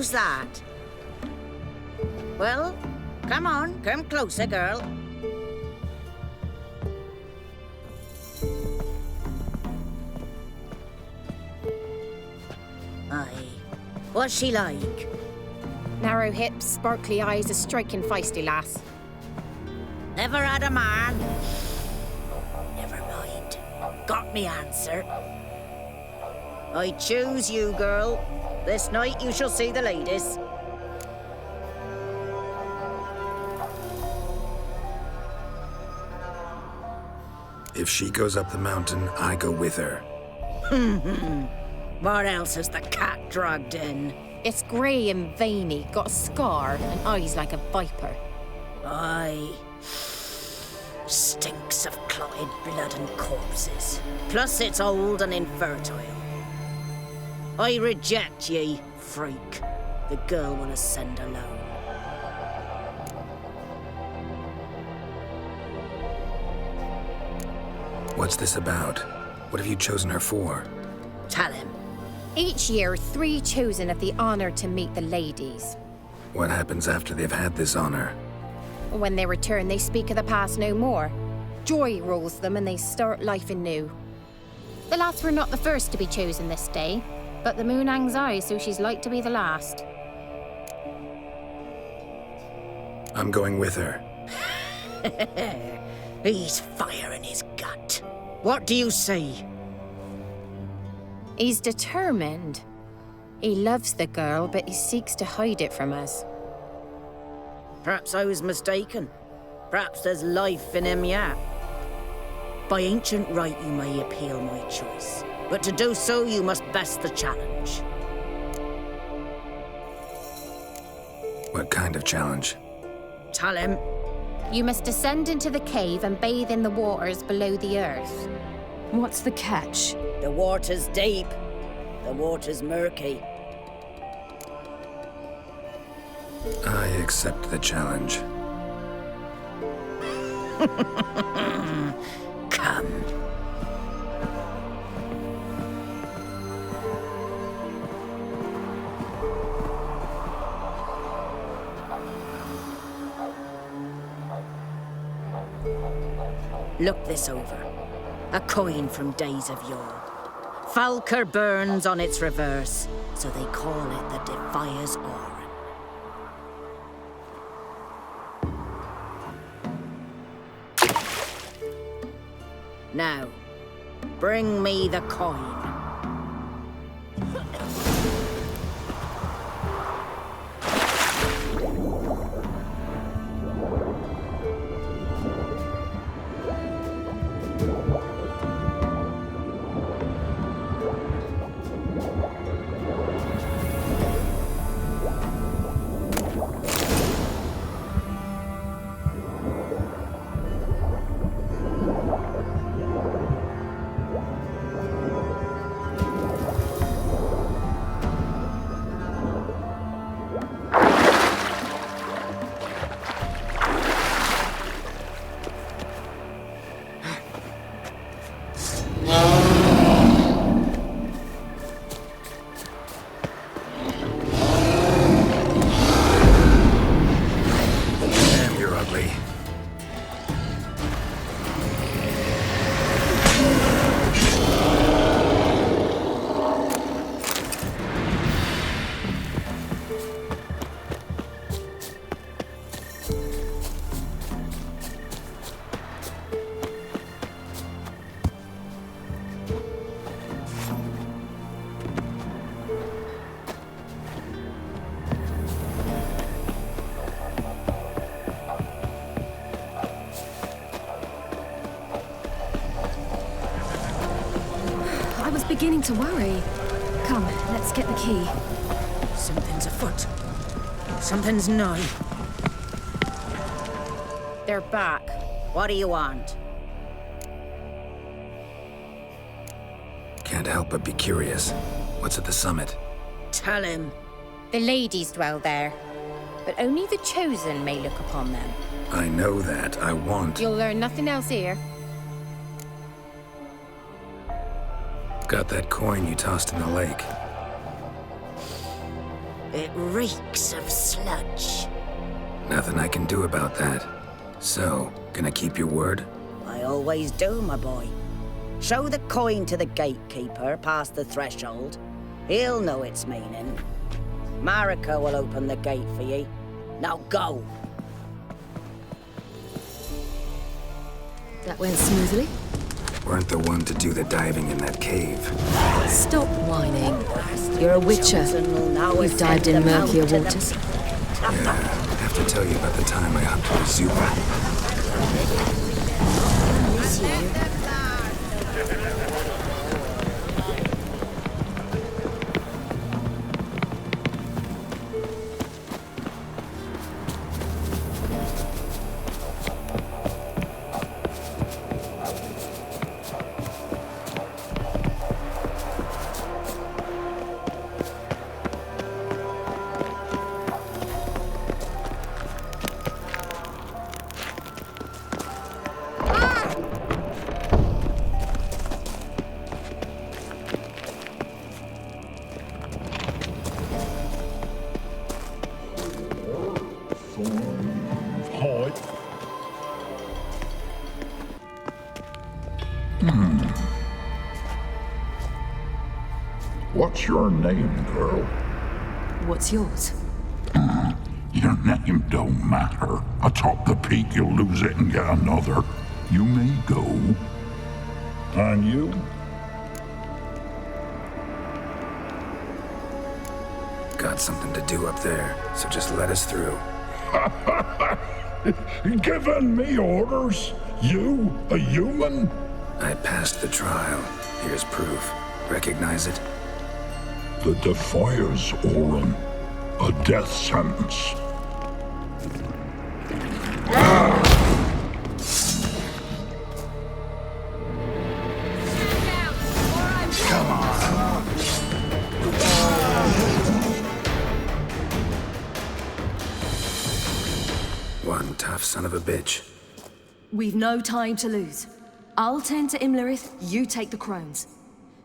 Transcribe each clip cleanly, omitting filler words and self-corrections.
Who's that? Well, come on, come closer, girl. Aye. What's she like? Narrow hips, sparkly eyes, a striking feisty lass. Never had a man? Never mind. Got me answer. I choose you, girl. This night you shall see the ladies. If she goes up the mountain, I go with her. What else has the cat dragged in? It's grey and veiny, got a scar, and eyes like a viper. Aye. Stinks of clotted blood and corpses. Plus it's old and infertile. I reject ye, freak. The girl wanna send alone. What's this about? What have you chosen her for? Tell him. Each year, 3 chosen have the honour to meet the ladies. What happens after they've had this honor? When they return, they speak of the past no more. Joy rules them and they start life anew. The lads were not the first to be chosen this day, but the moon hangs high, so she's like to be the last. I'm going with her. He's fire in his gut. What do you say? He's determined. He loves the girl, but he seeks to hide it from us. Perhaps I was mistaken. Perhaps there's life in him yet. By ancient right you may appeal my choice, but to do so you must best the challenge. What kind of challenge? Tell him. You must descend into the cave and bathe in the waters below the earth. What's the catch? The water's deep. The water's murky. I accept the challenge. Come. Look this over. A coin from days of yore. Falker burns on its reverse, so they call it the Defier's Oran. Now, bring me the coin. Beginning to worry. Come, let's get the key. Something's afoot. Something's nigh. They're back. What do you want? Can't help but be curious. What's at the summit? Tell him. The ladies dwell there, but only the chosen may look upon them. I know that. I want. You'll learn nothing else here. Got that coin you tossed in the lake. It reeks of sludge. Nothing I can do about that. So, gonna keep your word? I always do, my boy. Show the coin to the gatekeeper past the threshold. He'll know its meaning. Marika will open the gate for ye. Now go. That went smoothly. Weren't the one to do the diving in that cave. Stop whining. You're a witcher. You've dived in murkier waters. Yeah, I have to tell you about the time I hunted a zebra. What's your name, girl? What's yours? Your name don't matter. Atop the peak, you'll lose it and get another. You may go. And you? Got something to do up there, so just let us through. Giving me orders? You, a human? I passed the trial. Here's proof. Recognize it? The Defier's Orin. A death sentence. One tough son of a bitch. We've no time to lose. I'll tend to Imlerith, you take the crones.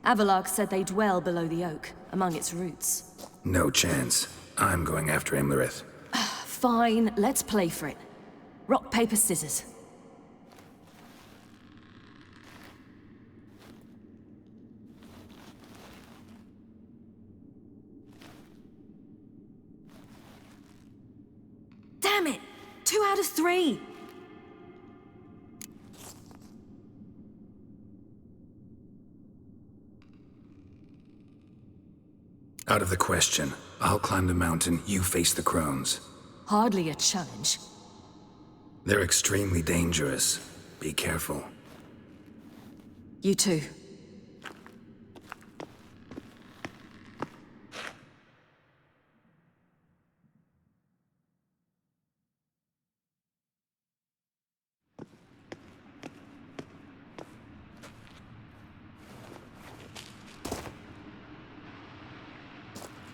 Avalark said they dwell below the oak, among its roots. No chance. I'm going after Imlerith. Fine, let's play for it. Rock, paper, scissors. Damn it! 2 out of 3! Out of the question. I'll climb the mountain, you face the crones. Hardly a challenge. They're extremely dangerous. Be careful. You too.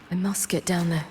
I must get down there.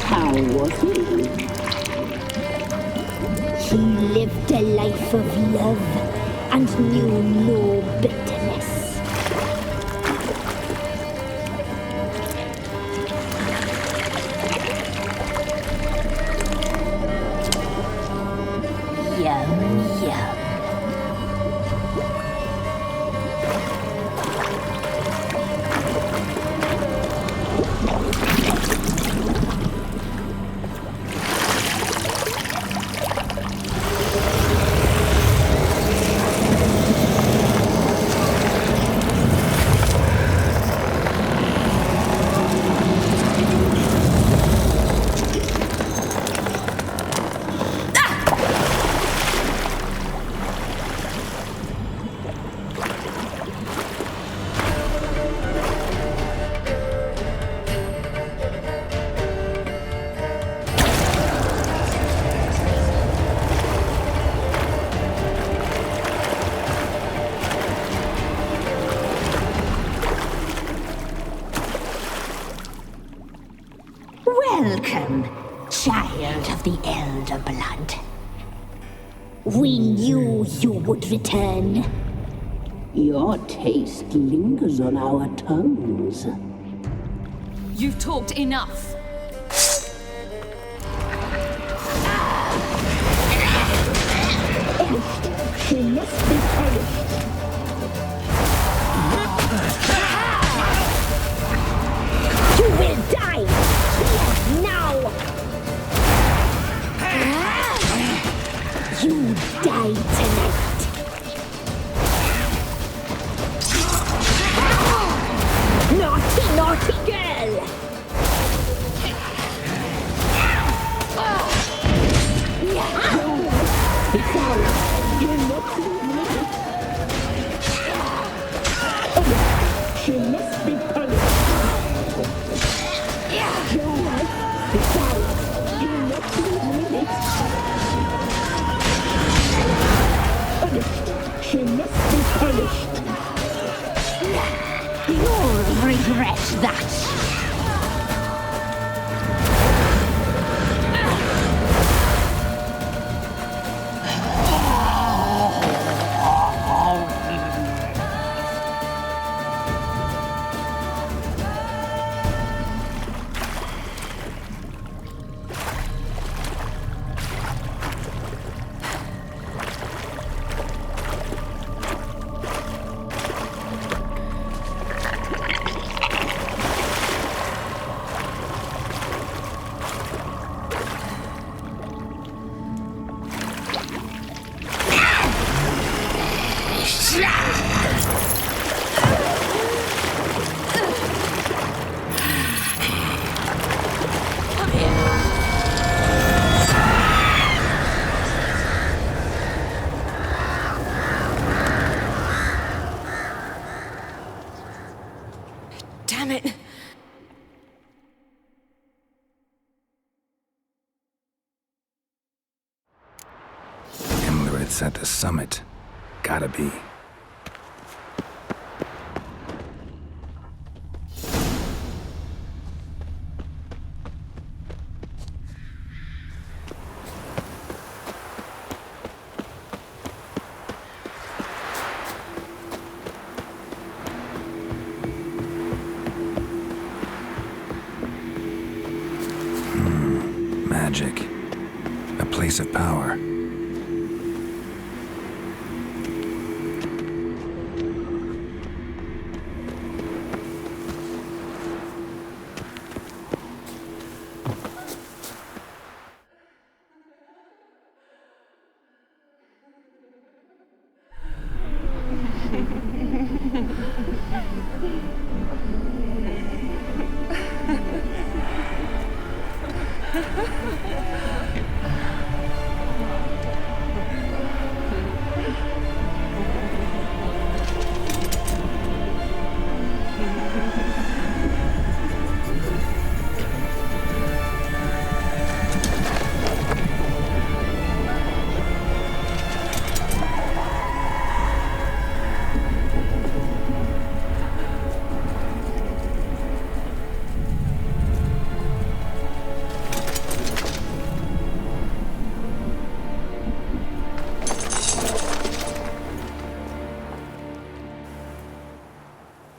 How was he? He lived a life of love and knew no bitterness. Yum, yum. Welcome, child of the Elder Blood. We knew you would return. Your taste lingers on our tongues. You've talked enough. She must be punished. You will die! Here, now! You die tonight! Naughty, naughty girl! She must be punished. Your life is ours. You must live with it. Punished. She must be punished. You'll regret that! Damn it. Imlerith's at the summit. Gotta be. Magic. A place of power.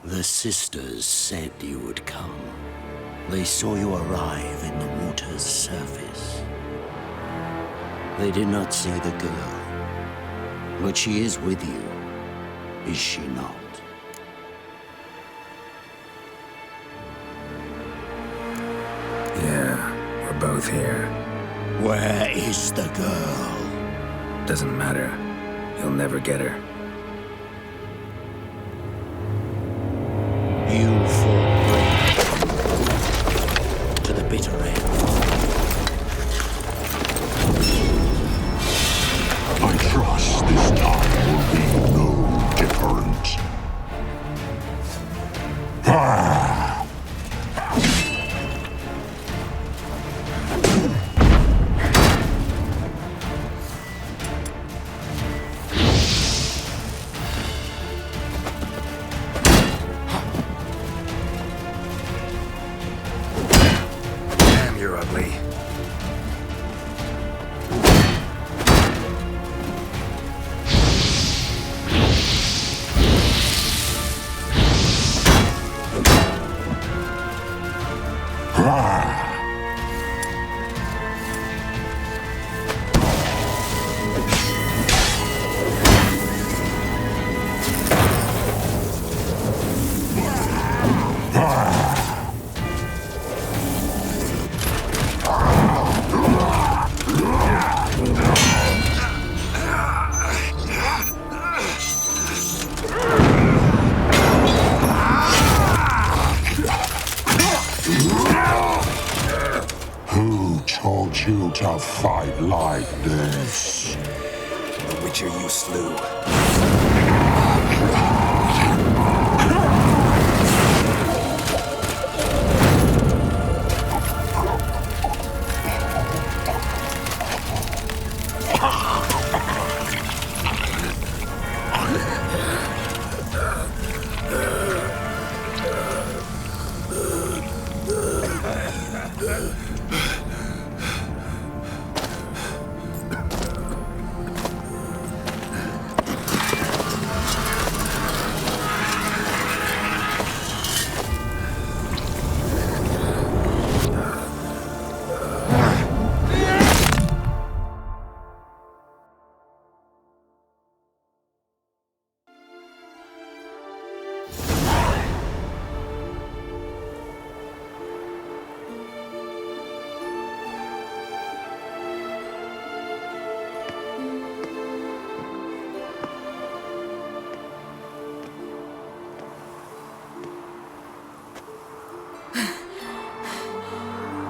The sisters said you would come. They saw you arrive in the water's surface. They did not see the girl, but she is with you, is she not? Yeah, we're both here. Where is the girl? Doesn't matter. You'll never get her. You fought bravely to the bitter end. I trust this time will be no different. Ah! You're ugly. Who told you to fight like this? The Witcher you slew.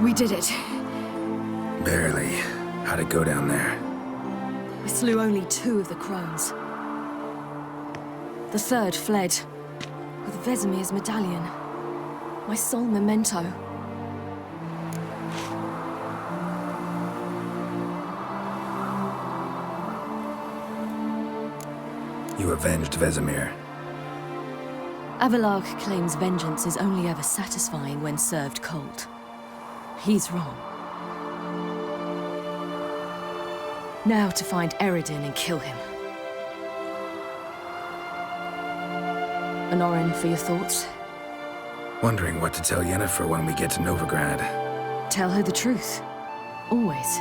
We did it. Barely. How'd it go down there? I slew only 2 of the crones. The third fled with Vesemir's medallion. My sole memento. You avenged Vesemir. Avalark claims vengeance is only ever satisfying when served cold. He's wrong. Now to find Eredin and kill him. Honorin, for your thoughts? Wondering what to tell Yennefer when we get to Novigrad. Tell her the truth. Always.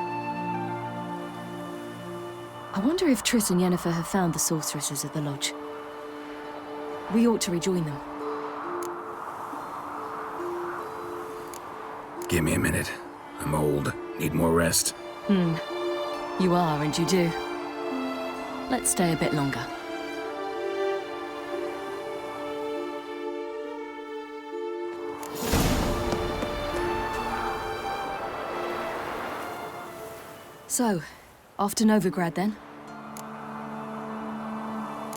I wonder if Triss and Yennefer have found the sorceresses at the lodge. We ought to rejoin them. Give me a minute. I'm old. Need more rest. You are, and you do. Let's stay a bit longer. So, off to Novigrad then?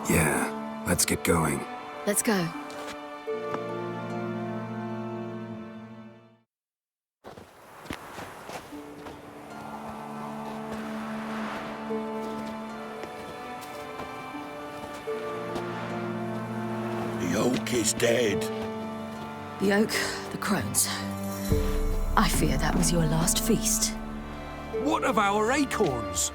Yeah, let's get going. Let's go. The oak is dead. The oak, the crones. I fear that was your last feast. What of our acorns?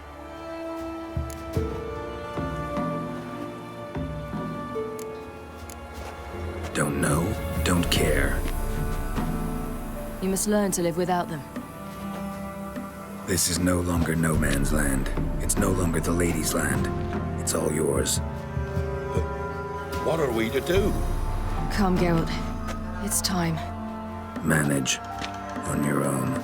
Don't know, don't care. You must learn to live without them. This is no longer no man's land. It's no longer the lady's land. It's all yours. What are we to do? Come, Geralt. It's time. Manage on your own.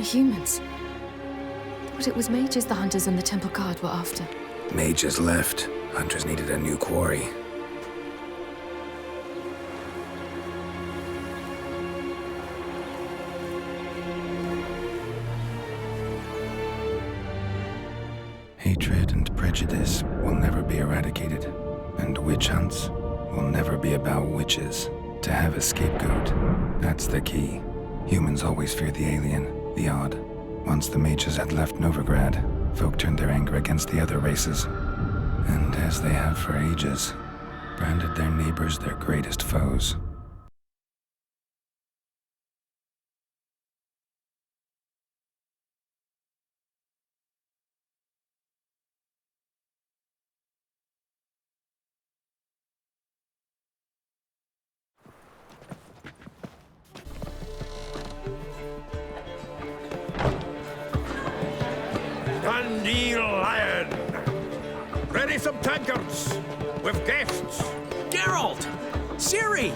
the humans. But it was mages the hunters and the temple guard were after. Mages left. Hunters needed a new quarry. Hatred and prejudice will never be eradicated, and witch hunts will never be about witches. To have a scapegoat, that's the key. Humans always fear the alien, the odd. Once the mages had left Novigrad, folk turned their anger against the other races. And as they have for ages, branded their neighbors their greatest foes. Dandelion! Ready some tankards with guests. Geralt! Ciri!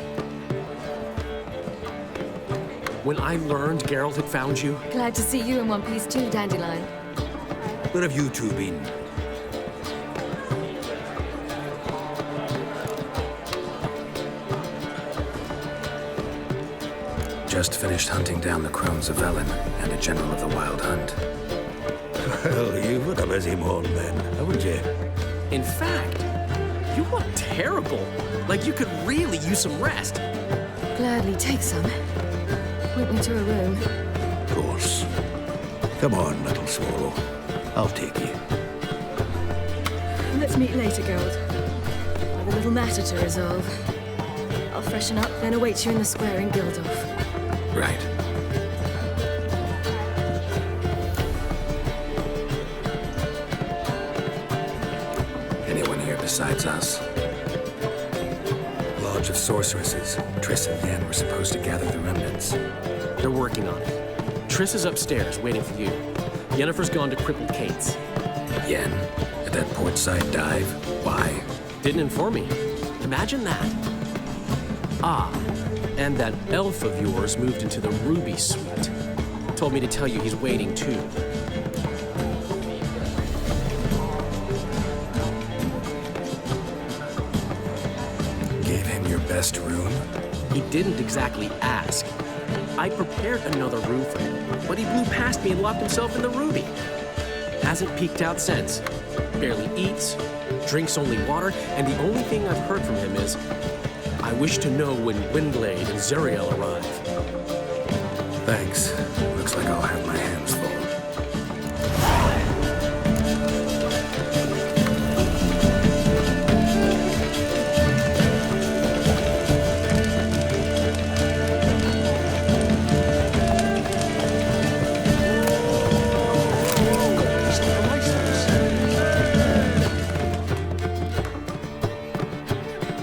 When I learned Geralt had found you, Glad to see you in one piece too, Dandelion. Where have you two been? Just finished hunting down the crones of Velen and a general of the Wild Hunt. Well, you've had a busy morning then, haven't you? in fact, you look terrible. Like you could really use some rest. Gladly take some. Point me to a room. Of course. Come on, little swallow. I'll take you. Let's meet later, Geralt. I've a little matter to resolve. I'll freshen up, then await you in the square in Gildorf. Right. Anyone here besides us? Lodge of Sorceresses. Triss and Yen were supposed to gather the remnants. They're working on it. Triss is upstairs, waiting for you. Yennefer's gone to Crippled Kate's. Yen? At that portside dive? Why? Didn't inform me. Imagine that. Ah, and that elf of yours moved into the Ruby Suite. Told me to tell you he's waiting too. Gave him your best room? He didn't exactly ask. I prepared another room for him, but he blew past me and locked himself in the Ruby. Hasn't peeked out since. Barely eats, drinks only water, and the only thing I've heard from him is, I wish to know when Windblade and Zuriel arrive. Thanks. Looks like I'll have my hands full.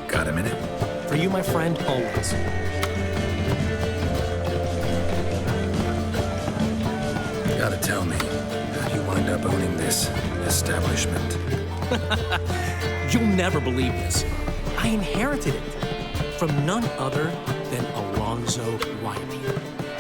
Got a minute? For you, my friend, always. Gotta tell me, how'd you wind up owning this establishment? You'll never believe this. I inherited it from none other than Alonzo Wiley,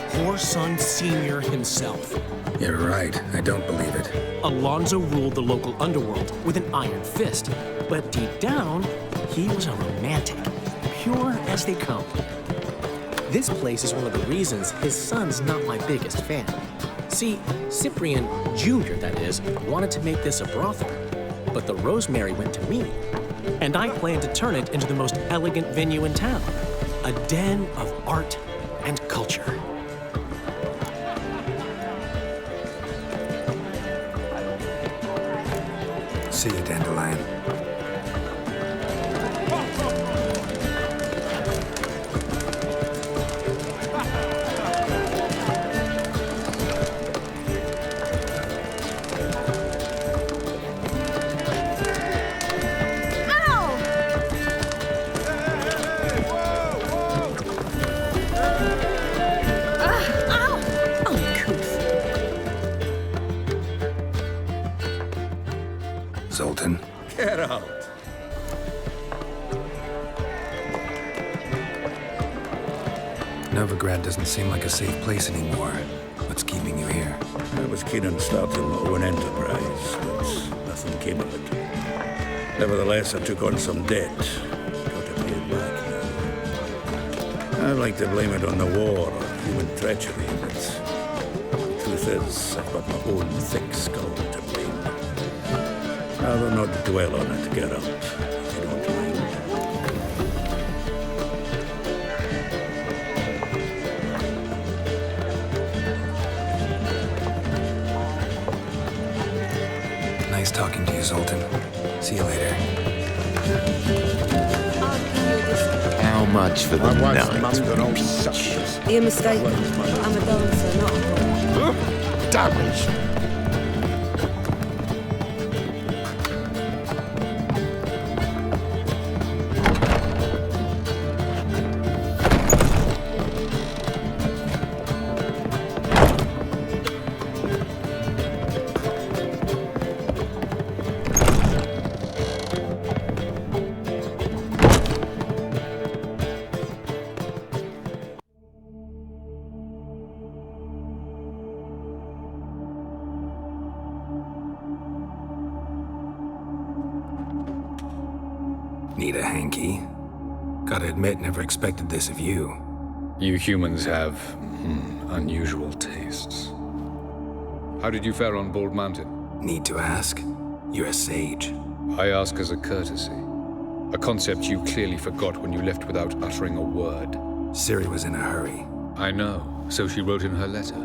Whoreson Sr. himself. You're right, I don't believe it. Alonzo ruled the local underworld with an iron fist, but deep down, he was a romantic, pure as they come. This place is one of the reasons his son's not my biggest fan. See, Cyprian Jr., that is, wanted to make this a brothel, but the Rosemary went to me, and I planned to turn it into the most elegant venue in town, a den of art and culture. See you, Dandelion. Zoltan. Geralt. Novigrad doesn't seem like a safe place anymore. What's keeping you here? was keen on starting my own enterprise, but nothing came of it. Nevertheless, I took on some debt. Got to pay it back now. I'd like to blame it on the war or human treachery, but the truth is, I've got my own thick skull to blame. Rather not dwell on it, Geralt, if you don't mind. Nice talking to you, Zoltan. See you later. How much for the night? You're mistaken. I'm a dancer, not a whore. Damage. Need a hanky? Gotta admit, never expected this of you. You humans have unusual tastes. How did you fare on Bald Mountain? Need to ask? You're a sage. I ask as a courtesy. A concept you clearly forgot when you left without uttering a word. Ciri was in a hurry. I know, so she wrote in her letter.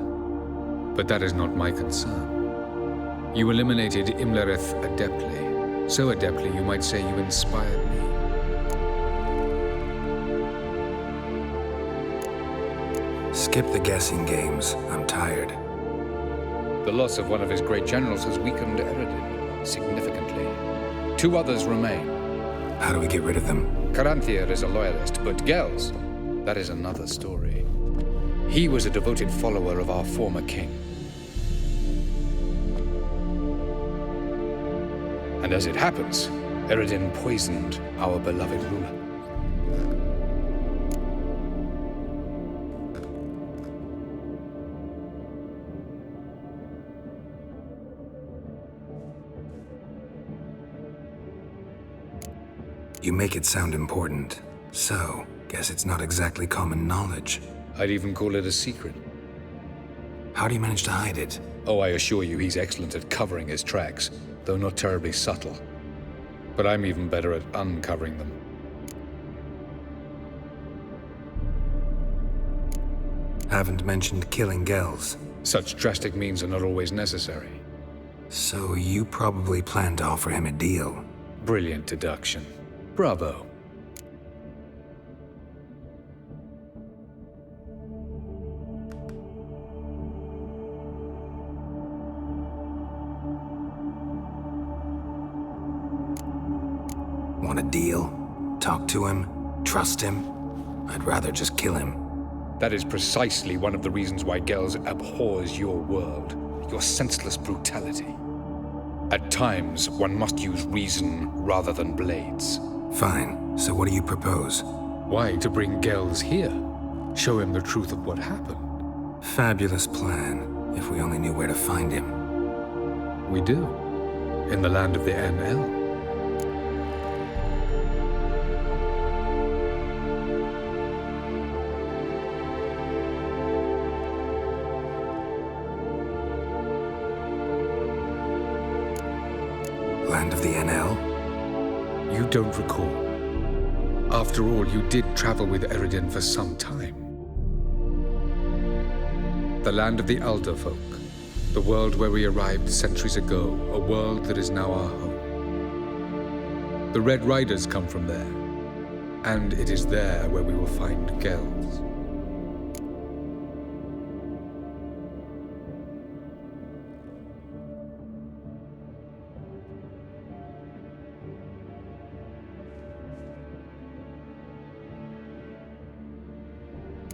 But that is not my concern. You eliminated Imlerith adeptly. So adeptly, you might say you inspired me. Skip the guessing games. I'm tired. The loss of one of his great generals has weakened Eredin significantly. 2 others remain. How do we get rid of them? Caranthir is a loyalist, but Gels, that is another story. He was a devoted follower of our former king. And as it happens, Eredin poisoned our beloved ruler. You make it sound important. So, guess it's not exactly common knowledge. I'd even call it a secret. How do you manage to hide it? Oh, I assure you he's excellent at covering his tracks, though not terribly subtle. But I'm even better at uncovering them. Haven't mentioned killing Gels. Such drastic means are not always necessary. So you probably plan to offer him a deal. Brilliant deduction. Bravo. Want a deal? Talk to him? Trust him? I'd rather just kill him. That is precisely one of the reasons why Gels abhors your world, your senseless brutality. At times, one must use reason rather than blades. Fine. So what do you propose? Why, to bring Gels here. Show him the truth of what happened. Fabulous plan, if we only knew where to find him. We do. In the land of the NL. Land of the NL? You don't recall. After all, you did travel with Eredin for some time. The land of the Elder Folk. The world where we arrived centuries ago. A world that is now our home. The Red Riders come from there. And it is there where we will find Gels.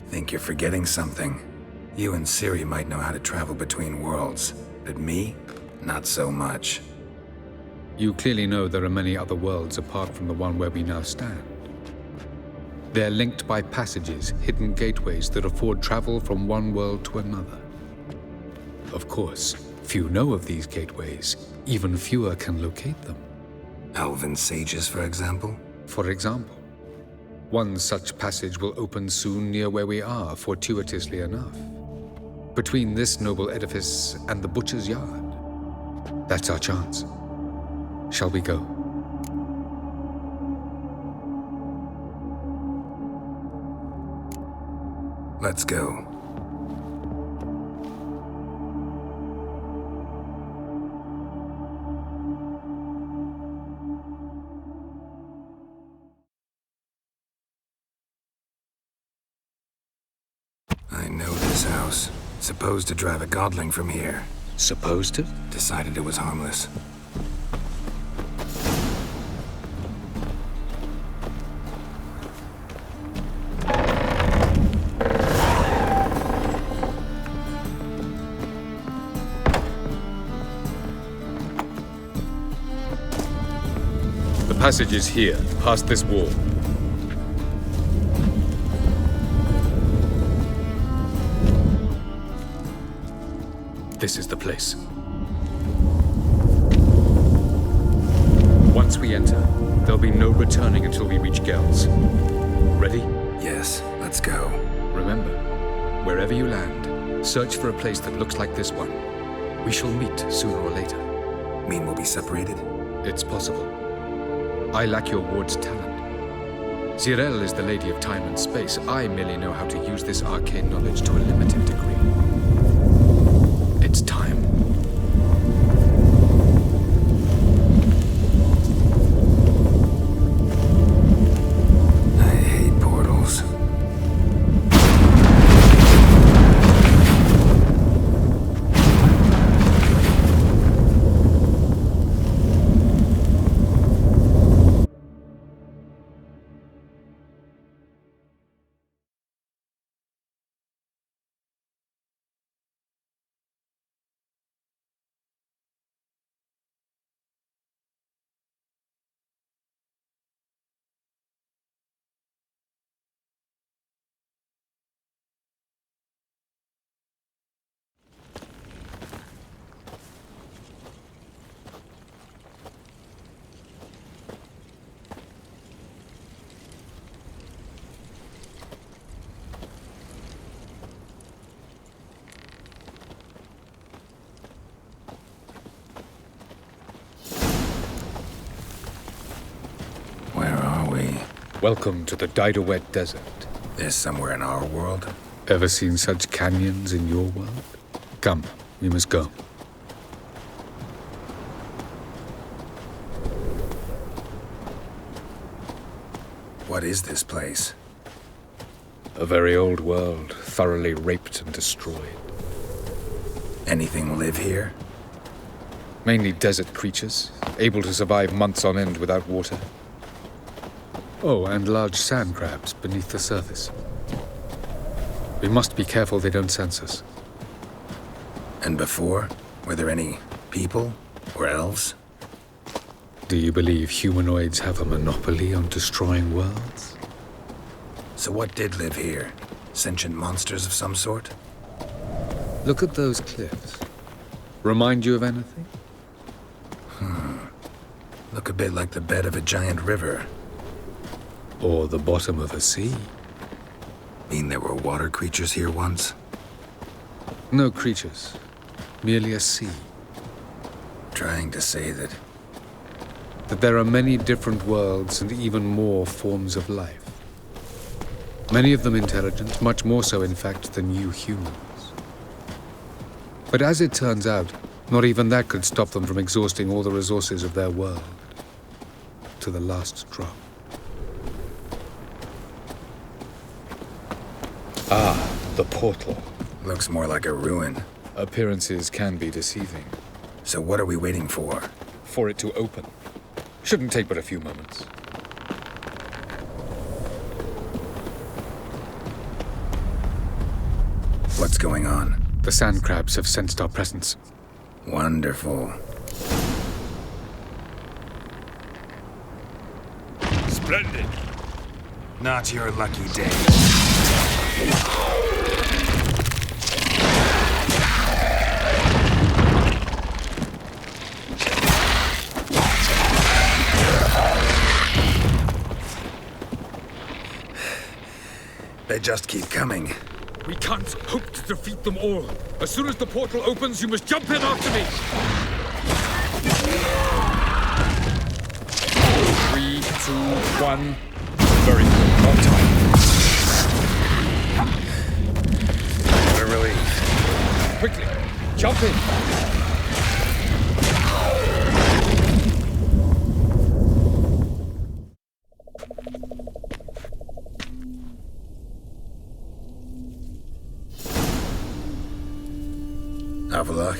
Think you're forgetting something. You and Ciri might know how to travel between worlds, but me? Not so much. You clearly know there are many other worlds apart from the one where we now stand. They're linked by passages, hidden gateways that afford travel from one world to another. Of course, Few know of these gateways. Even fewer can locate them. Elven sages, for example? For example. One such passage will open soon near where we are, fortuitously enough. Between this noble edifice and the butcher's yard. That's our chance. Shall we go? Let's go. I know this house. Supposed to drive a godling from here. Supposed to? Decided it was harmless. The passage is here, past this wall. This is the place. Once we enter, there'll be no returning until we reach Gel's. Ready? Yes, let's go. Remember, wherever you land, search for a place that looks like this one. We shall meet sooner or later. Mean we'll be separated? It's possible. I lack your ward's talent. Zirel is the lady of time and space. I merely know how to use this arcane knowledge to a limited degree. It's time. I hate portals. Welcome to the Didowet Desert. This somewhere in our world? Ever seen such canyons in your world? Come, we must go. What is this place? A very old world, thoroughly raped and destroyed. Anything live here? Mainly desert creatures, able to survive months on end without water. Oh, and large sand crabs beneath the surface. We must be careful they don't sense us. And before? Were there any people or elves? Do you believe humanoids have a monopoly on destroying worlds? So what did live here? Sentient monsters of some sort? Look at those cliffs. Remind you of anything? Look a bit like the bed of a giant river. Or the bottom of a sea. Mean there were water creatures here once? No creatures. Merely a sea. Trying to say that there are many different worlds and even more forms of life. Many of them intelligent, much more so in fact than you humans. But as it turns out, not even that could stop them from exhausting all the resources of their world. To the last drop. Ah, the portal. Looks more like a ruin. Appearances can be deceiving. So what are we waiting for? For it to open. Shouldn't take but a few moments. What's going on? The sand crabs have sensed our presence. Wonderful. Splendid. Not your lucky day. They just keep coming. We can't hope to defeat them all. As soon as the portal opens, you must jump in after me. 3, 2, 1. Very good. On time. What a relief. Quickly, jump in. Avalok.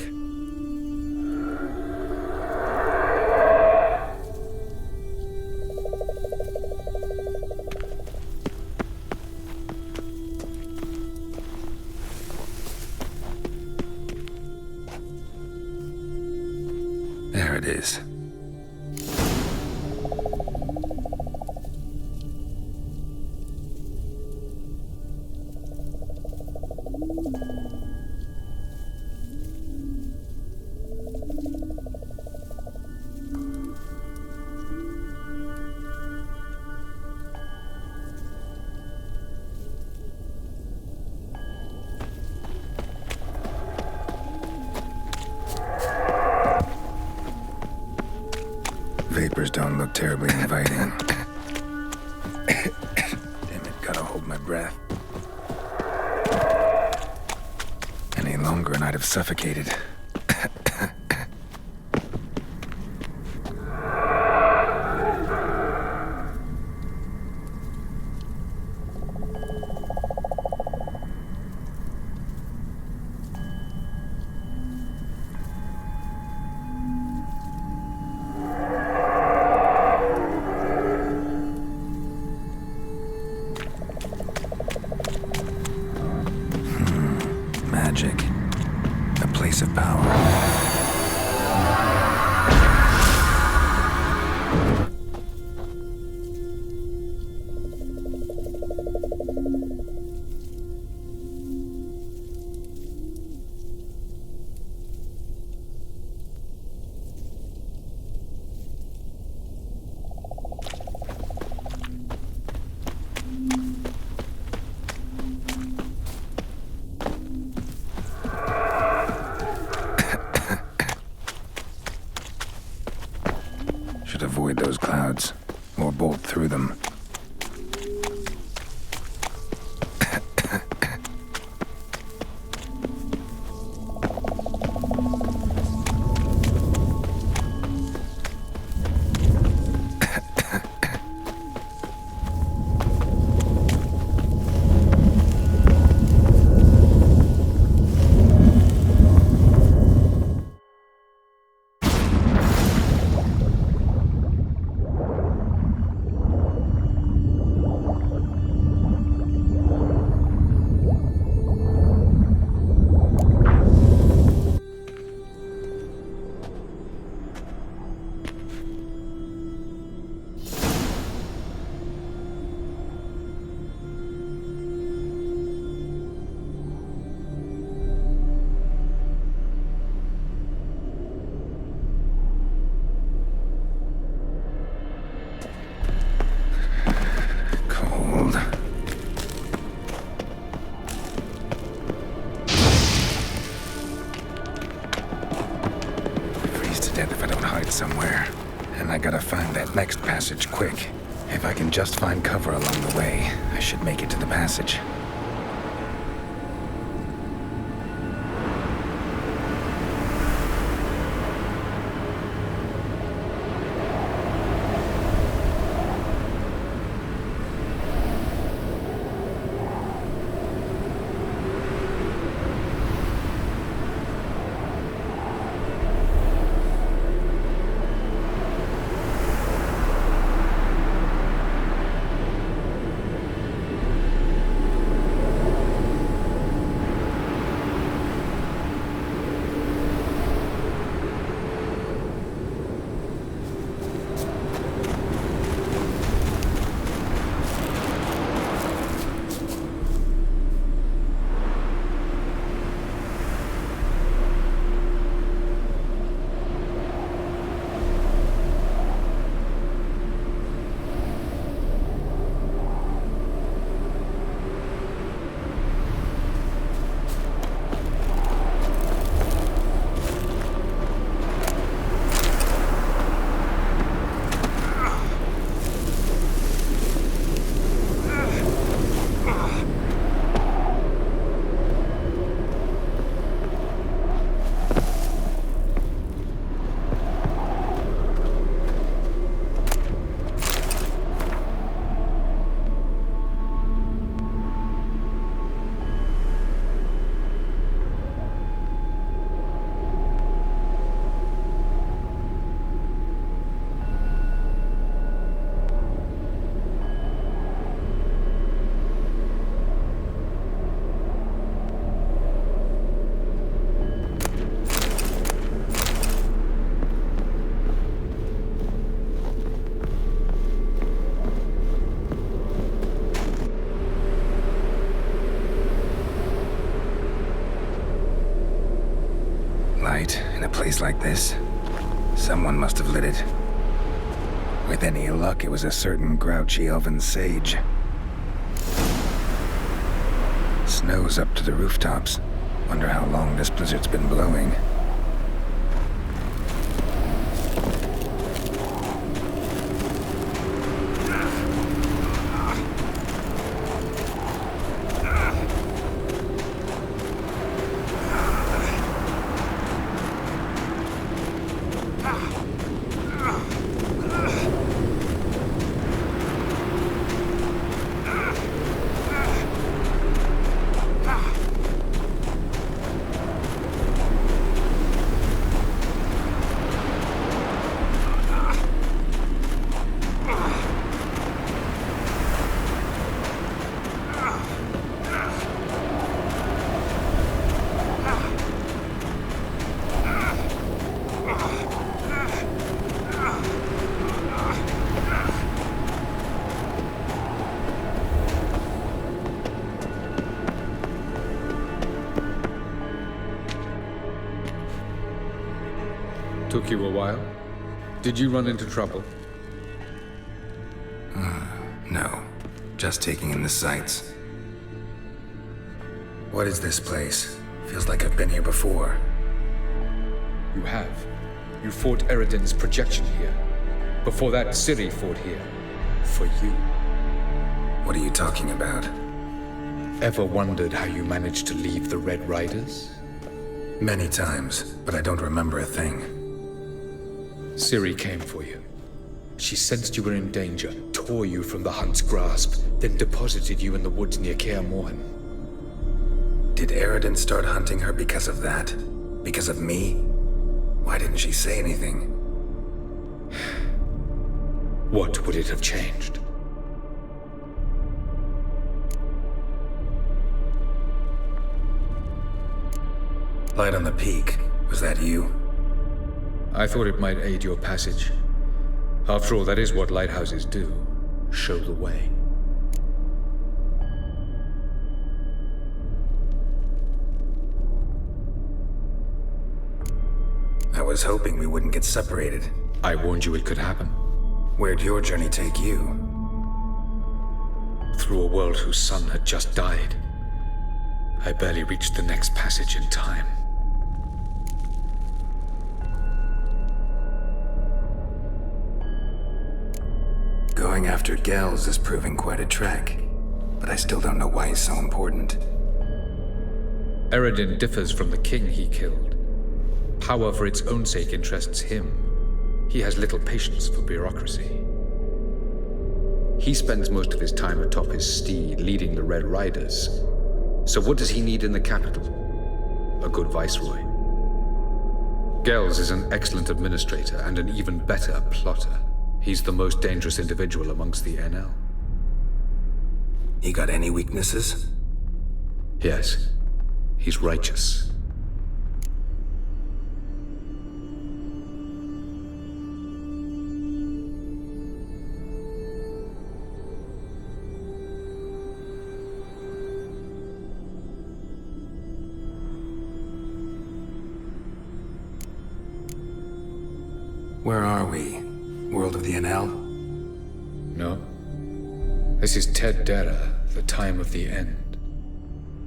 There it is. Vapors don't look terribly inviting. Damn it, gotta hold my breath. Any longer and I'd have suffocated. Magic. A place of power. Should avoid those clouds, or bolt through them. Somewhere, and I gotta find that next passage quick. If I can just find cover along the way, I should make it to the passage. place like this. Someone must have lit it. With any luck, it was a certain grouchy elven sage. Snow's up to the rooftops. Wonder how long this blizzard's been blowing. Took you a while? Did you run into trouble? No. Just taking in the sights. What is this place? Feels like I've been here before. You have. You fought Eredin's projection here. Before that, Ciri fought here. For you. What are you talking about? Ever wondered how you managed to leave the Red Riders? Many times, but I don't remember a thing. Ciri came for you. She sensed you were in danger, tore you from the Hunt's grasp, then deposited you in the woods near Kaer Morhen. Did Eredin start hunting her because of that? Because of me? Why didn't she say anything? What would it have changed? Light on the peak. Was that you? I thought it might aid your passage. After all, that is what lighthouses do. Show the way. I was hoping we wouldn't get separated. I warned you it could happen. Where'd your journey take you? Through a world whose sun had just died. I barely reached the next passage in time. Going after Gels is proving quite a trek, but I still don't know why he's so important. Eredin differs from the king he killed. Power for its own sake interests him. He has little patience for bureaucracy. He spends most of his time atop his steed, leading the Red Riders. So what does he need in the capital? A good viceroy. Gels is an excellent administrator and an even better plotter. He's the most dangerous individual amongst the NL. He got any weaknesses? Yes. He's righteous. Where are we? World of the NL? No. This is Ted Dara, the time of the end.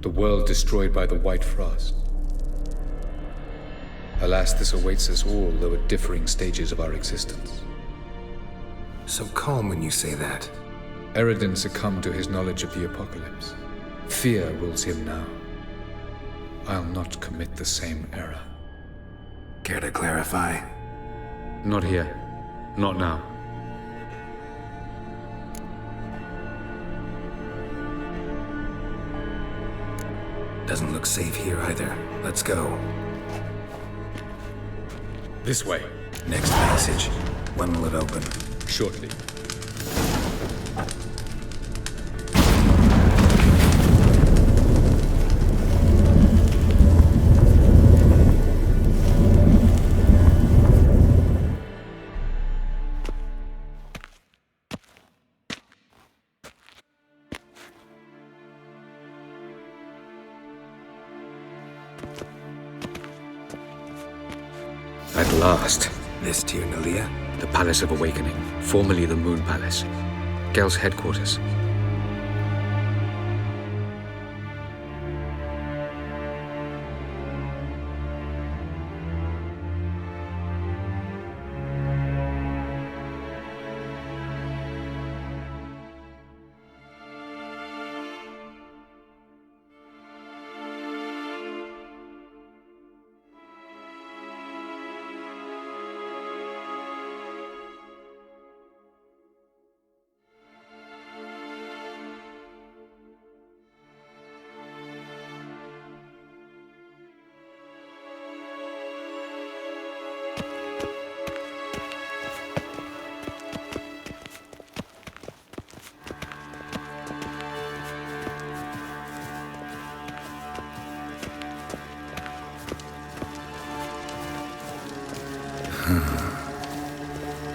The world destroyed by the White Frost. Alas, this awaits us all, though at differing stages of our existence. So calm when you say that. Eredin succumbed to his knowledge of the apocalypse. Fear rules him now. I'll not commit the same error. Care to clarify? Not here. Not now. Doesn't look safe here either. Let's go. This way. Next passage. When will it open? Shortly. At last. This to you, Nalia? The Palace of Awakening, formerly the Moon Palace. Gel's headquarters.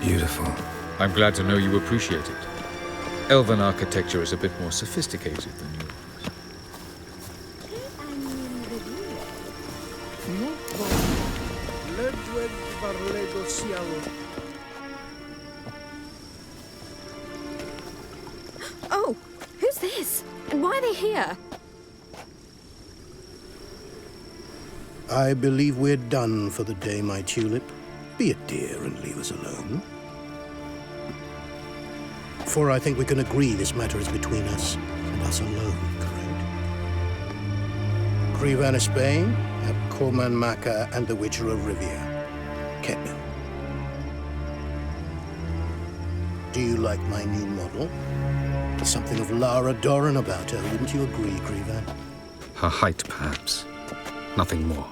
Beautiful. I'm glad to know you appreciate it. Elven architecture is a bit more sophisticated than yours. Oh, who's this? And why are they here? I believe we're done for the day, my tulip. Be a dear and leave us alone. For I think we can agree this matter is between us and us alone, correct? Krivan of Spain, Abcorman Maka, and the Witcher of Rivia. Ketman. Do you like my new model? There's something of Lara Doran about her, wouldn't you agree, Krivan? Her height, perhaps. Nothing more.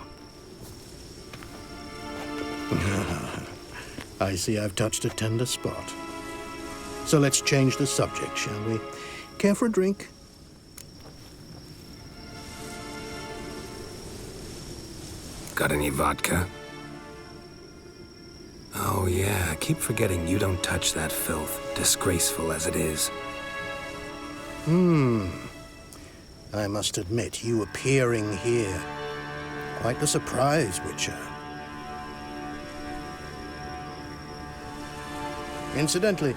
I see I've touched a tender spot. So let's change the subject, shall we? Care for a drink? Got any vodka? Oh yeah, I keep forgetting you don't touch that filth, disgraceful as it is. I must admit, you appearing here, quite the surprise, Witcher. Incidentally,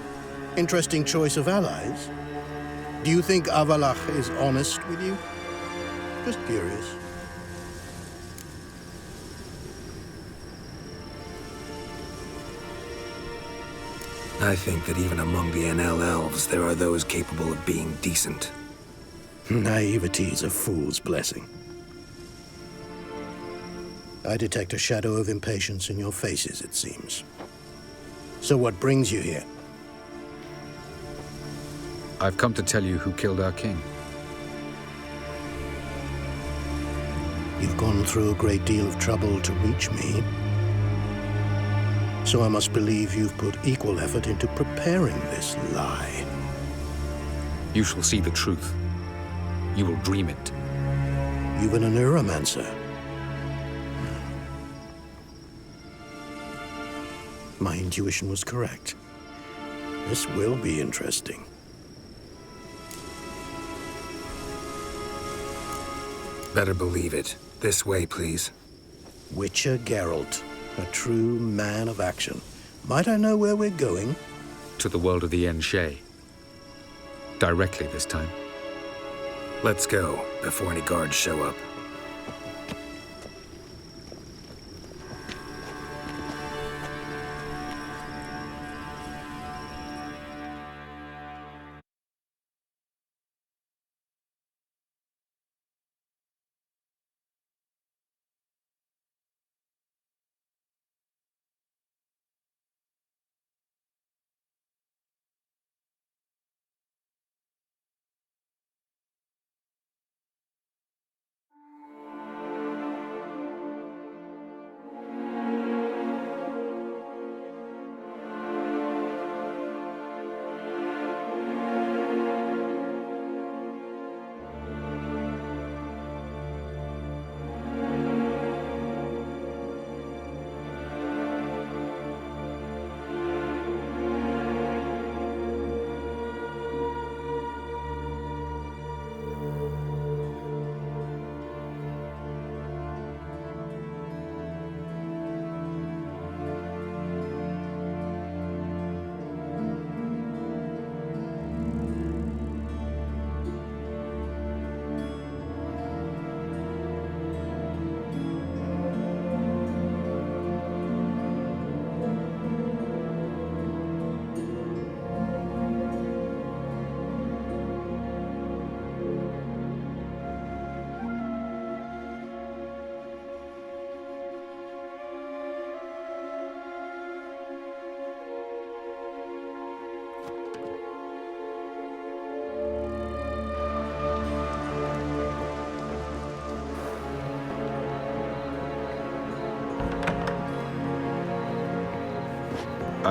interesting choice of allies. Do you think Avalach is honest with you? Just curious. I think that even among the NL elves, there are those capable of being decent. Naivety is a fool's blessing. I detect a shadow of impatience in your faces, it seems. So what brings you here? I've come to tell you who killed our king. You've gone through a great deal of trouble to reach me. So I must believe you've put equal effort into preparing this lie. You shall see the truth. You will dream it. Even a neuromancer. My intuition was correct. This will be interesting. Better believe it. This way, please. Witcher Geralt, a true man of action. Might I know where we're going? To the world of the Enshe. Directly this time. Let's go, before any guards show up.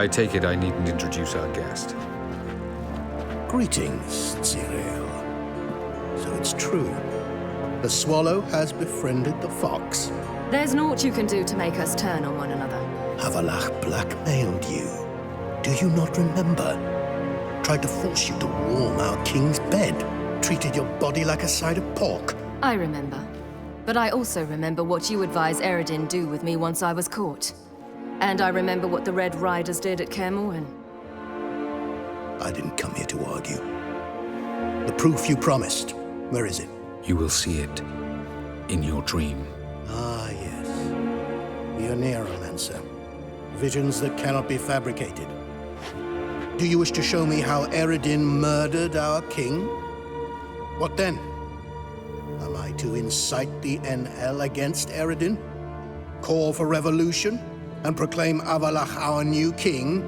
I take it I needn't introduce our guest. Greetings, Cyril. So it's true. The swallow has befriended the fox. There's naught you can do to make us turn on one another. Avalach blackmailed you. Do you not remember? Tried to force you to warm our king's bed. Treated your body like a side of pork. I remember. But I also remember what you advised Eredin do with me once I was caught. And I remember what the Red Riders did at Kaer Morhen. I didn't come here to argue. The proof you promised, where is it? You will see it in your dream. Ah, yes. The Oneiromancer. Visions that cannot be fabricated. Do you wish to show me how Eredin murdered our king? What then? Am I to incite the NL against Eredin? Call for revolution? And proclaim Avalach our new king?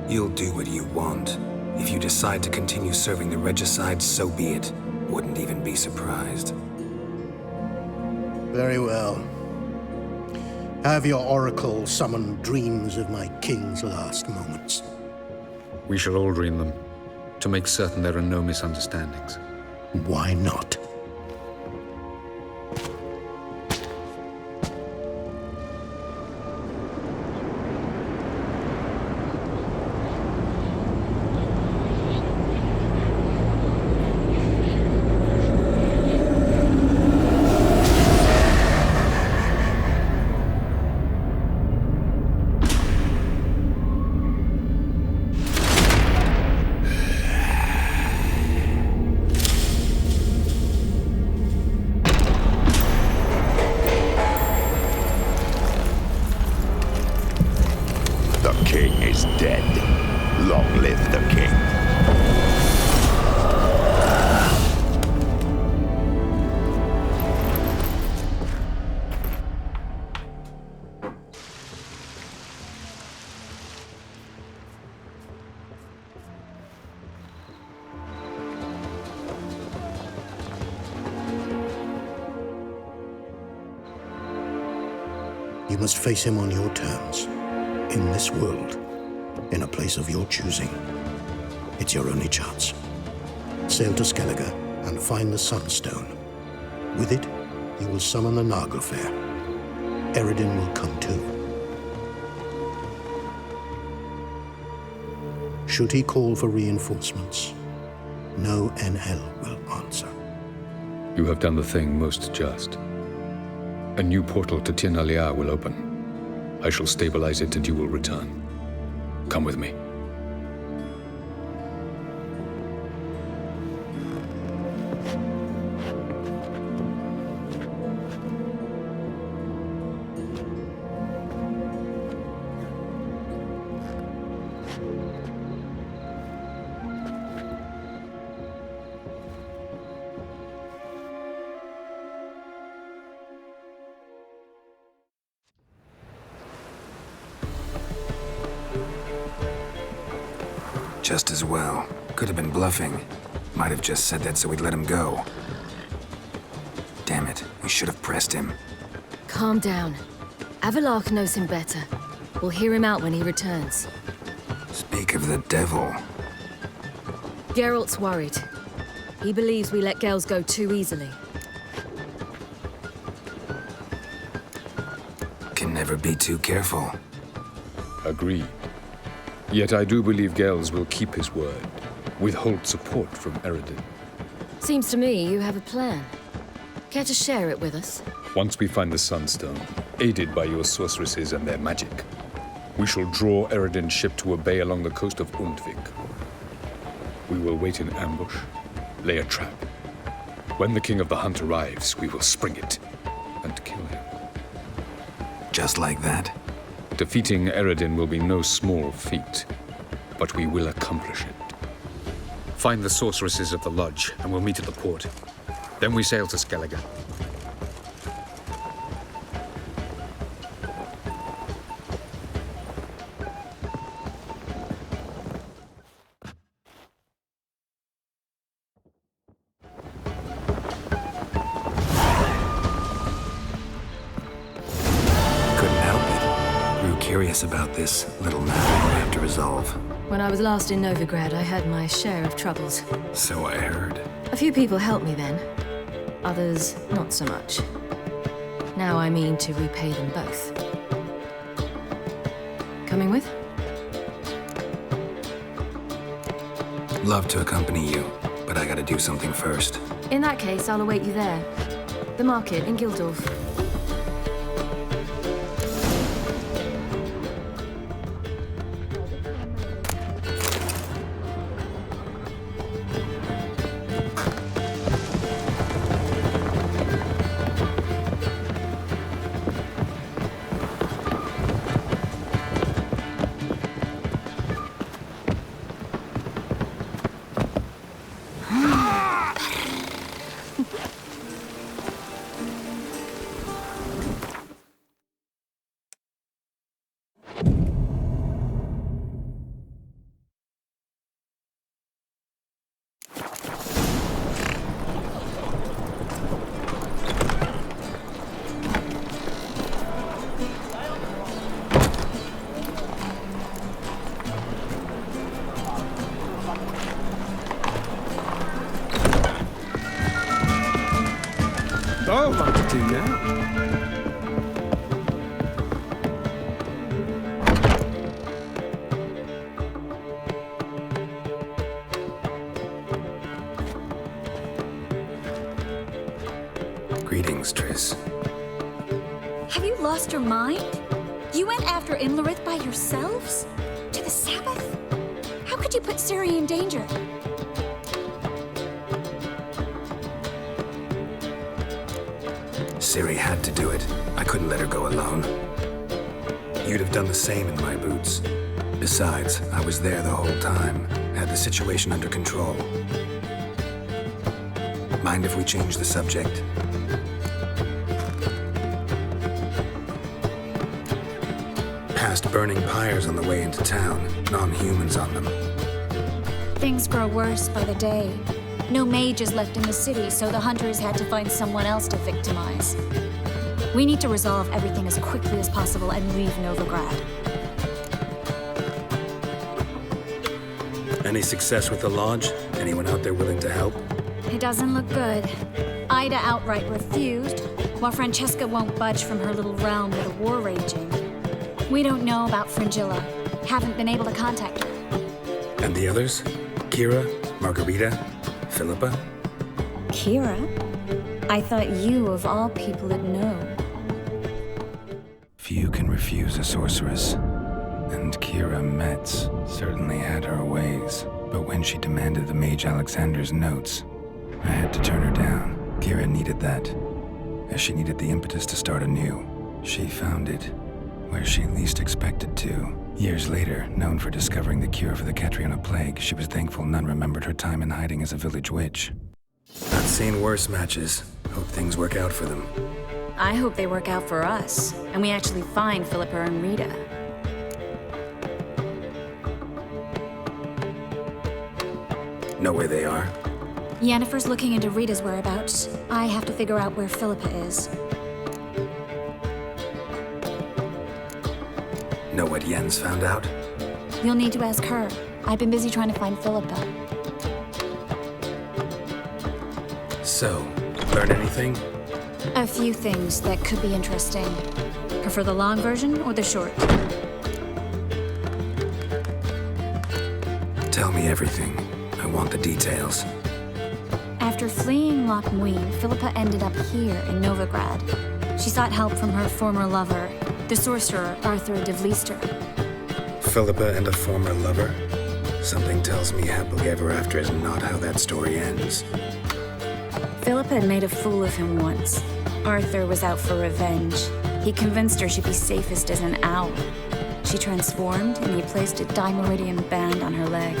You'll do what you want. If you decide to continue serving the regicide, so be it. Wouldn't even be surprised. Very well. Have your oracle summon dreams of my king's last moments. We shall all dream them, to make certain there are no misunderstandings. Why not? You must face him on your terms, in this world, in a place of your choosing. It's your only chance. Sail to Skellige and find the Sunstone. With it, you will summon the Nagelfair. Eredin will come too. Should he call for reinforcements, no NL will answer. You have done the thing most just. A new portal to Tir-Nalia will open. I shall stabilize it and you will return. Come with me. Just as well. Could have been bluffing. Might have just said that so we'd let him go. Damn it, we should have pressed him. Calm down. Avalach knows him better. We'll hear him out when he returns. Speak of the devil. Geralt's worried. He believes we let girls go too easily. Can never be too careful. Agreed. Yet I do believe Gels will keep his word, withhold support from Eredin. Seems to me you have a plan. Care to share it with us? Once we find the Sunstone, aided by your sorceresses and their magic, we shall draw Eredin's ship to a bay along the coast of Undvik. We will wait in ambush, lay a trap. When the King of the Hunt arrives, we will spring it and kill him. Just like that? Defeating Eredin will be no small feat, but we will accomplish it. Find the sorceresses at the lodge, and we'll meet at the port. Then we sail to Skellige. curious about this little matter we'll have to resolve. When I was last in Novigrad, I had my share of troubles. So I heard. A few people helped me then. Others, not so much. Now I mean to repay them both. Coming with? Love to accompany you, but I gotta do something first. In that case, I'll await you there. The market in Gildorf. Oh, what to do now? Greetings, Triss. Have you lost your mind? You went after Imlerith by yourselves? To the Sabbath? How could you put Ciri in danger? Ciri had to do it. I couldn't let her go alone. You'd have done the same in my boots. Besides, I was there the whole time. Had the situation under control. Mind if we change the subject? Past burning pyres on the way into town. Non-humans on them. Things grow worse by the day. No mages left in the city, so the hunters had to find someone else to victimize. We need to resolve everything as quickly as possible and leave Novigrad. Any success with the lodge? Anyone out there willing to help? It doesn't look good. Ida outright refused, while Francesca won't budge from her little realm with a war raging. We don't know about Fringilla. Haven't been able to contact her. And the others? Kira? Margarita? Philippa? Kira? I thought you, of all people, would know. Few can refuse a sorceress. And Kira Metz certainly had her ways. But when she demanded the Mage Alexander's notes, I had to turn her down. Kira needed that, as she needed the impetus to start anew. She found it where she least expected to. Years later, known for discovering the cure for the Catriona plague, she was thankful none remembered her time in hiding as a village witch. I've seen worse matches. Hope things work out for them. I hope they work out for us, and we actually find Philippa and Rita. Know where they are? Yennefer's looking into Rita's whereabouts. I have to figure out where Philippa is. Know what Yen's found out? You'll need to ask her. I've been busy trying to find Philippa. So, learn anything? A few things that could be interesting. Prefer the long version or the short? Tell me everything. I want the details. After fleeing Loch Muin, Philippa ended up here in Novigrad. She sought help from her former lover, the sorcerer Arthur de Vlister. Philippa and a former lover? Something tells me happily ever after is not how that story ends. Philippa had made a fool of him once. Arthur was out for revenge. He convinced her she'd be safest as an owl. She transformed, and he placed a Dimeridian band on her leg.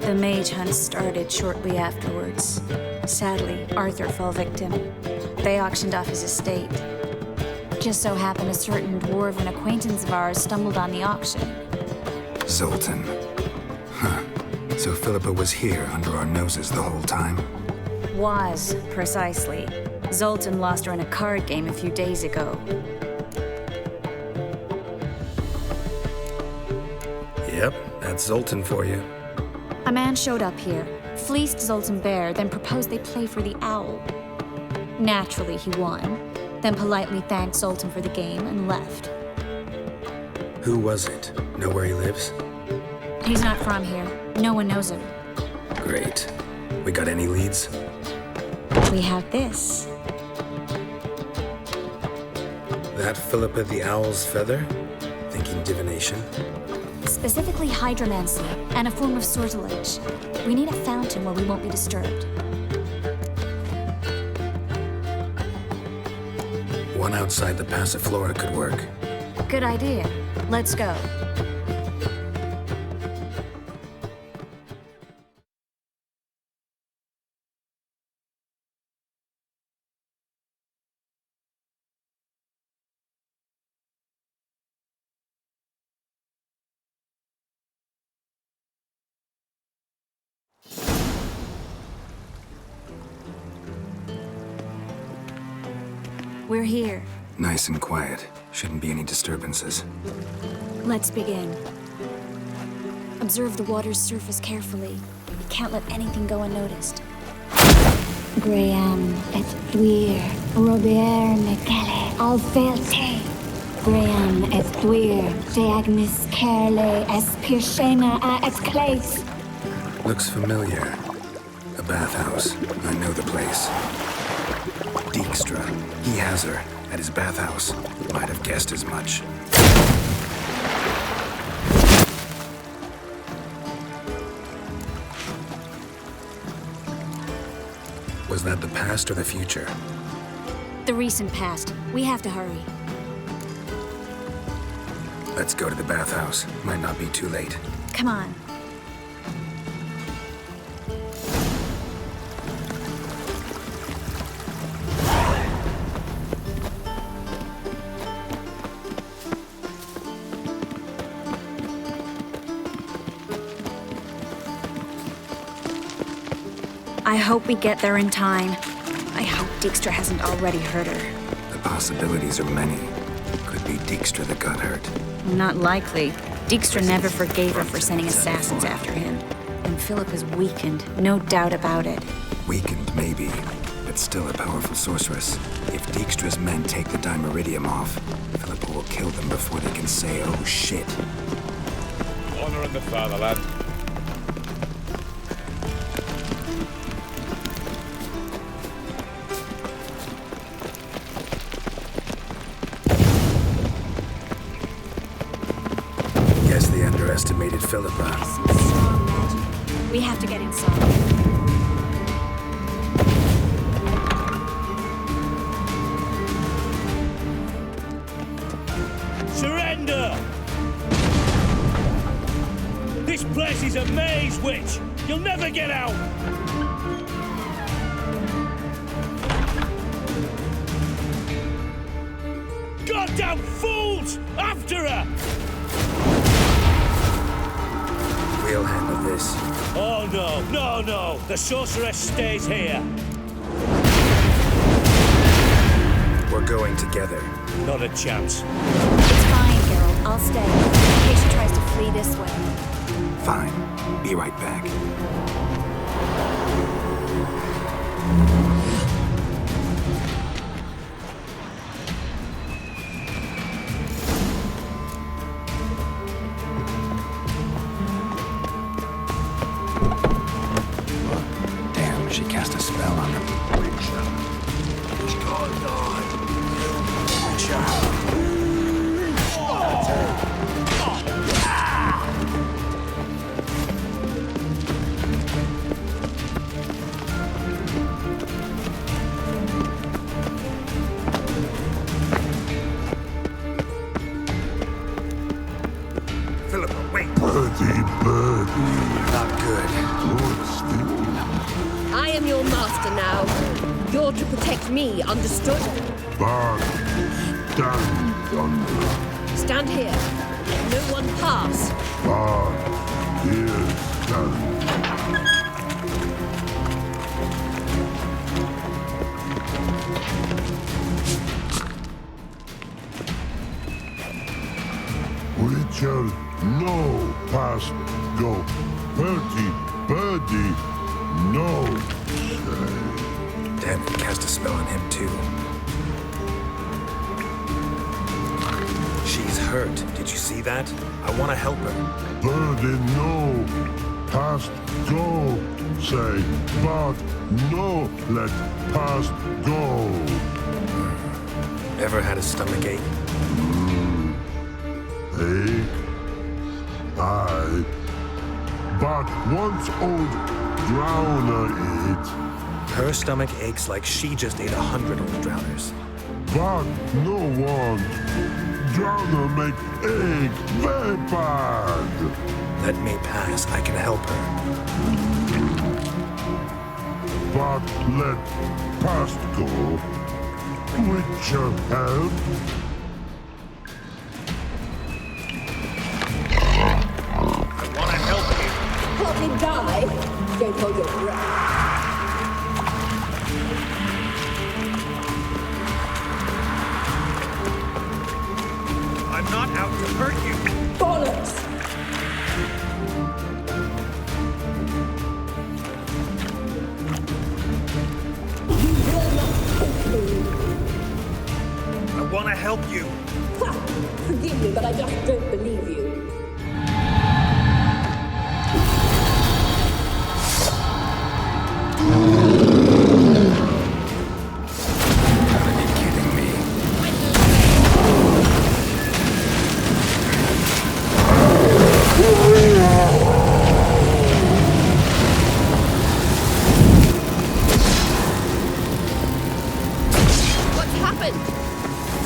The mage hunt started shortly afterwards. Sadly, Arthur fell victim. They auctioned off his estate. Just so happened a certain dwarven acquaintance of ours stumbled on the auction. Zoltan. Huh. So Philippa was here under our noses the whole time? Was, precisely. Zoltan lost her in a card game a few days ago. That's Zoltan for you. A man showed up here, fleeced Zoltan bare, then proposed they play for the owl. Naturally, he won, then politely thanked Zoltan for the game and left. Who was it? Know where he lives? He's not from here. No one knows him. Great. We got any leads? We have this. That Philippa the Owl's feather? Thinking divination? Specifically hydromancy and a form of sortilege. We need a fountain where we won't be disturbed. One outside the Passiflora could work. Good idea. Let's go. We're here. Nice and quiet. Shouldn't be any disturbances. Let's begin. Observe the water's surface carefully. We can't let anything go unnoticed. Graham et Dwyer, Robert Mekele, Alfelte. Graham et Dwyer, Deagnis Kerle, Espirshena a Exclase. Looks familiar. A bathhouse. I know the place. Dijkstra. He has her at his bathhouse. Might have guessed as much. Was that the past or the future? The recent past. We have to hurry. Let's go to the bathhouse. Might not be too late. Come on. I hope we get there in time. I hope Dijkstra hasn't already hurt her. The possibilities are many. Could be Dijkstra that got hurt. Not likely. Dijkstra never forgave her for sending assassins after him. And Philip is weakened, no doubt about it. Weakened, maybe, but still a powerful sorceress. If Dijkstra's men take the Dimeridium off, Philippa will kill them before they can say, oh shit. Honor in the fatherland. Guess they underestimated Philippa. We have to get inside. Surrender! This place is a maze, witch! You'll never get out! Goddamn fools! After her! We'll handle this. Oh no, no, no! The sorceress stays here! We're going together. Not a chance. It's fine, Geralt. I'll stay. In case she tries to flee this way. Fine. Be right back. Damn, she cast a spell on him. I am your master now. You're to protect me, understood? Back. Stand yonder. Stand here. Let no one pass. Back. Here stand. Witcher, no past go. Birdie, no say. Damn, he cast a spell on him too. She's hurt. Did you see that? I want to help her. Birdie, no past go. Say, but no let past go. Ever had a stomach ache? Ache? Aye. But once old drowner eat. Her stomach aches like she just ate 100 old drowners. But no one. Drowner make ache very bad. Let me pass. I can help her. But let past go. With your help. I want to help you. Help me die. Don't hold your breath. I'm not out to hurt you. Bollocks! I want to help you. Ha! Forgive me, but I just don't believe you. Gotta be kidding me. What's happened?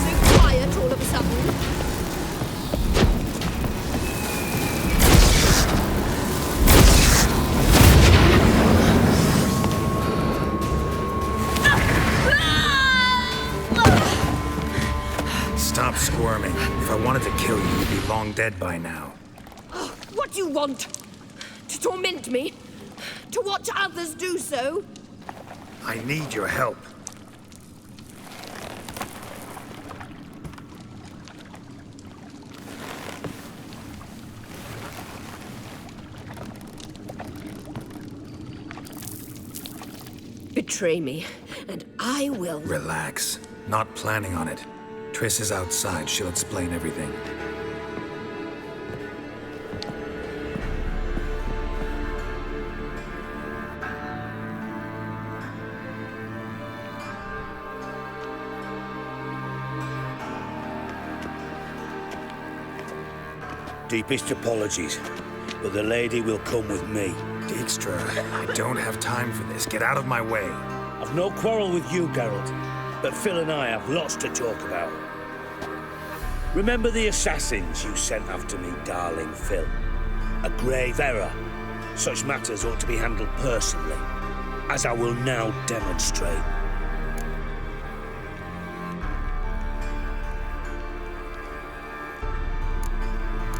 So quiet all of a sudden. Stop squirming. If I wanted to kill you, you'd be long dead by now. What do you want? To torment me? To watch others do so? I need your help. Betray me, and I will. Relax. Not planning on it. Triss is outside. She'll explain everything. Deepest apologies, but the lady will come with me. Dijkstra, I don't have time for this. Get out of my way. I've no quarrel with you, Geralt, but Phil and I have lots to talk about. Remember the assassins you sent after me, darling Phil? A grave error. Such matters ought to be handled personally, as I will now demonstrate.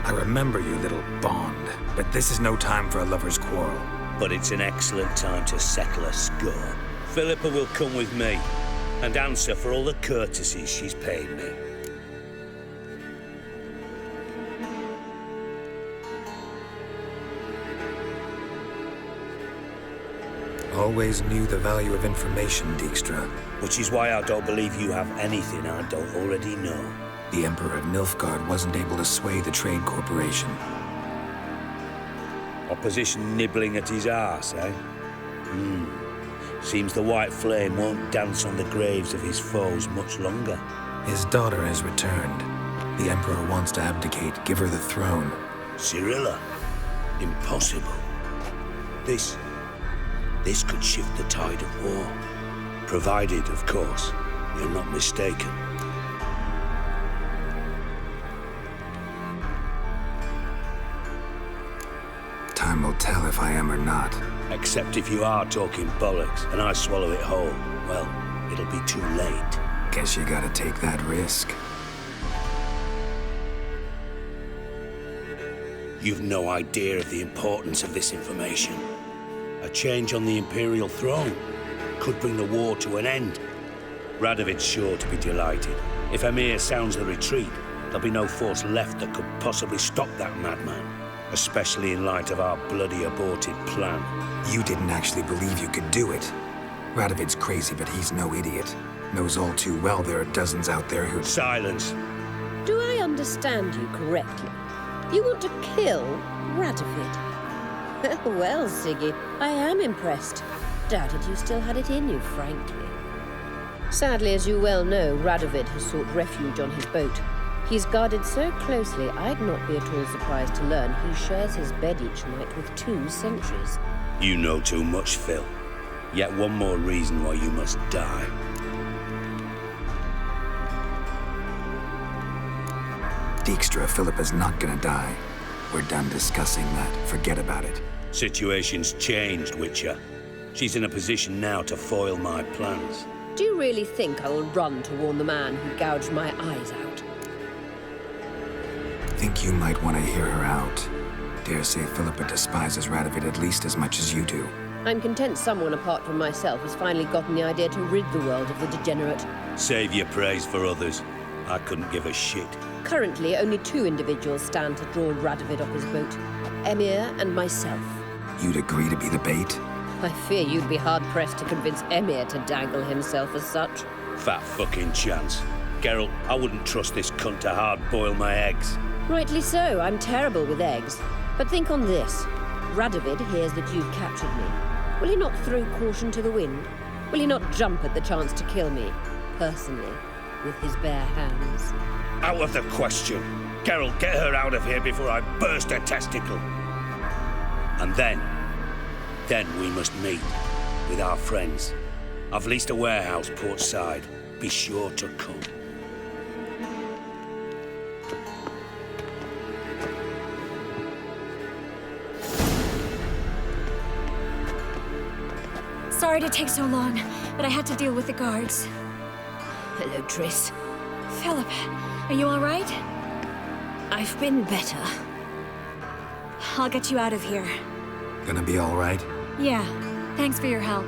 I remember you, little Bond, but this is no time for a lover's quarrel. But it's an excellent time to settle a score. Philippa will come with me and answer for all the courtesies she's paid me. Always knew the value of information, Dijkstra. Which is why I don't believe you have anything I don't already know. The Emperor of Nilfgaard wasn't able to sway the Trade Corporation. Opposition nibbling at his arse, eh? Seems the White Flame won't dance on the graves of his foes much longer. His daughter has returned. The Emperor wants to abdicate, give her the throne. Cyrilla? Impossible. This could shift the tide of war. Provided, of course, you're not mistaken. Time will tell if I am or not. Except if you are talking bollocks, and I swallow it whole. Well, it'll be too late. Guess you gotta take that risk. You've no idea of the importance of this information. A change on the Imperial throne could bring the war to an end. Radovid's sure to be delighted. If Emir sounds the retreat, There'll be no force left that could possibly stop that madman, especially in light of our bloody aborted plan. You didn't actually believe you could do it. Radovid's crazy, but he's no idiot. Knows all too well there are dozens out there who... Silence! Do I understand you correctly? You want to kill Radovid? Well, Siggy, I am impressed. Doubted you still had it in you, frankly. Sadly, as you well know, Radovid has sought refuge on his boat. He's guarded so closely, I'd not be at all surprised to learn he shares his bed each night with 2 sentries. You know too much, Phil. Yet one more reason why you must die. Dijkstra, Philippa's not gonna die. We're done discussing that. Forget about it. Situation's changed, Witcher. She's in a position now to foil my plans. Do you really think I will run to warn the man who gouged my eyes out? Think you might want to hear her out. Dare say Philippa despises Radovid at least as much as you do. I'm content someone apart from myself has finally gotten the idea to rid the world of the degenerate. Save your praise for others. I couldn't give a shit. Currently, only 2 individuals stand to draw Radovid off his boat. Emir and myself. You'd agree to be the bait? I fear you'd be hard-pressed to convince Emir to dangle himself as such. Fat fucking chance. Geralt, I wouldn't trust this cunt to hard-boil my eggs. Rightly so, I'm terrible with eggs. But think on this. Radovid hears that you've captured me. Will he not throw caution to the wind? Will he not jump at the chance to kill me, personally, with his bare hands? Out of the question. Geralt, get her out of here before I burst a testicle. And then we must meet with our friends. I've leased a warehouse port side. Be sure to come. Sorry to take so long, but I had to deal with the guards. Hello, Triss. Philip, are you all right? I've been better. I'll get you out of here. Gonna be all right? Yeah, thanks for your help.